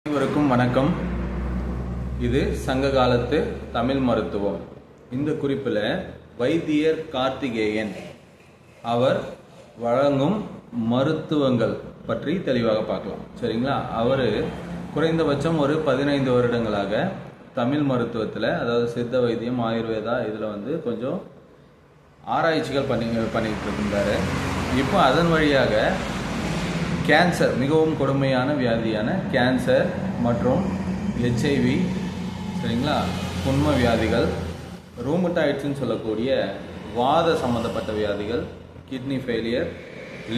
அனைவருக்கும் வணக்கம். இது சங்க காலத்து தமிழ் மருத்துவம். இந்த குறிப்பில் வைத்தியர் கார்த்திகேயன் அவர் வழங்கும் மருத்துவங்கள் பற்றி தெளிவாக பார்க்கலாம். சரிங்களா? அவர் குறைந்தபட்சம் ஒரு 15 வருடங்களாக தமிழ் மருத்துவத்தில், அதாவது சித்த வைத்தியம், ஆயுர்வேதா, இதில் கொஞ்சம் ஆராய்ச்சிகள் பண்ணிக்கிட்டு இருந்தார். இப்போ அதன் வழியாக கேன்சர், மிகவும் கொடுமையான வியாதியான கேன்சர் மற்றும் HIV, சரிங்களா, புண்ம வியாதிகள், ரூமட்டாய்ட்ஸ்ன்னு சொல்லக்கூடிய வாத சம்மந்தப்பட்ட வியாதிகள், கிட்னி ஃபெயிலியர்,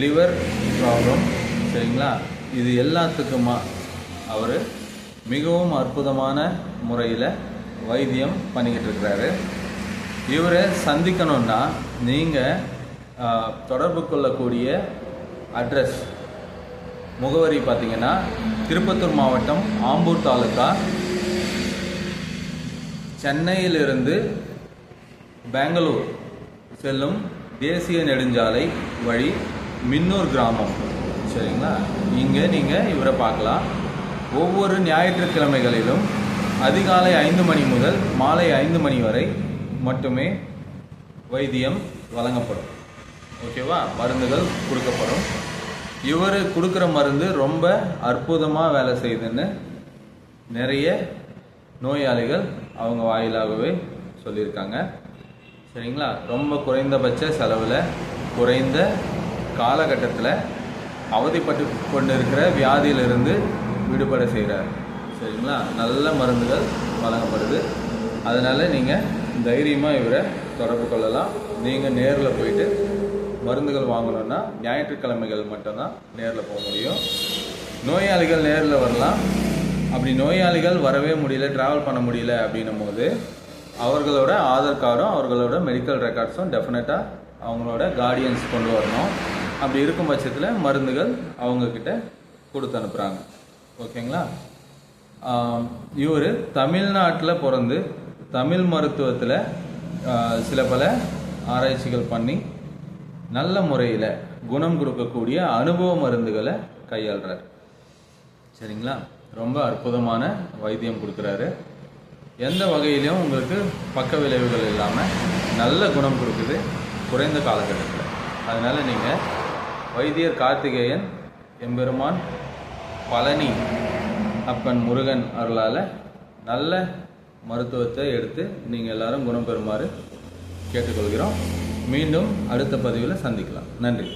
லிவர் ப்ராப்ளம், சரிங்களா, இது எல்லாத்துக்குமா அவர் மிகவும் அற்புதமான முறையில் வைத்தியம் பண்ணிக்கிட்டு இருக்கிறாரு. இவரை சந்திக்கணுன்னா நீங்கள் தொடர்பு கொள்ளக்கூடிய அட்ரஸ், முகவரி பார்த்தீங்கன்னா திருப்பத்தூர் மாவட்டம் ஆம்பூர் தாலுகா, சென்னையிலிருந்து பெங்களூர் செல்லும் தேசிய நெடுஞ்சாலை வழி மின்னூர் கிராமம். சரிங்களா? இங்கே நீங்கள் இவரை பார்க்கலாம். ஒவ்வொரு ஞாயிற்றுக்கிழமைகளிலும் அதிகாலை 5 மணி முதல் மாலை 5 மணி வரை மட்டுமே வைத்தியம் வழங்கப்படும். ஓகேவா? மருந்துகள் கொடுக்கப்படும். இவர் கொடுக்குற மருந்து ரொம்ப அற்புதமாக வேலை செய்யுதுன்னு நிறைய நோயாளிகள் அவங்க வாயிலாகவே சொல்லியிருக்காங்க. சரிங்களா? ரொம்ப குறைந்தபட்ச செலவில், குறைந்த காலகட்டத்தில் அவதிப்பட்டு கொண்டு இருக்கிற வியாதியிலிருந்து விடுபட செய்கிறார். சரிங்களா? நல்ல மருந்துகள் வழங்கப்படுது. அதனால் நீங்கள் தைரியமாக இவரை தொடர்பு கொள்ளலாம். நீங்கள் நேரில் போயிட்டு மருந்துகள் வாங்கணுன்னா ஞாயிற்றுக்கிழமைகள் மட்டும்தான் நேரில் போக முடியும். நோயாளிகள் நேரில் வரலாம். அப்படி நோயாளிகள் வரவே முடியல, ட்ராவல் பண்ண முடியல அப்படின்னும் போது அவர்களோட ஆதார் கார்டும் அவர்களோட மெடிக்கல் ரெக்கார்ட்ஸும் டெஃபினட்டாக அவங்களோட கார்டியன்ஸ் கொண்டு வரணும். அப்படி இருக்கும் பட்சத்தில் மருந்துகள் அவங்கக்கிட்ட கொடுத்து அனுப்புகிறாங்க. ஓகேங்களா? இவர் தமிழ்நாட்டில் பிறந்து தமிழ் மருத்துவத்தில் சில பல ஆராய்ச்சிகள் பண்ணி நல்ல முறையில் குணம் கொடுக்கக்கூடிய அனுபவ மருந்துகளை கையாளுறார். சரிங்களா? ரொம்ப அற்புதமான வைத்தியம் கொடுக்குறாரு. எந்த வகையிலையும் உங்களுக்கு பக்க விளைவுகள் இல்லாமல் நல்ல குணம் கொடுக்குது குறைந்த காலகட்டத்தில். அதனால் நீங்கள் வைத்தியர் கார்த்திகேயன் எம்பெருமான் பழனி அப்பன் முருகன் அருளால் நல்ல மருத்துவத்தை எடுத்து நீங்கள் எல்லாரும் குணம் பெறுமாறு கேட்டுக்கொள்கிறோம். மீண்டும் அடுத்த பதிவில் சந்திக்கலாம். நன்றி.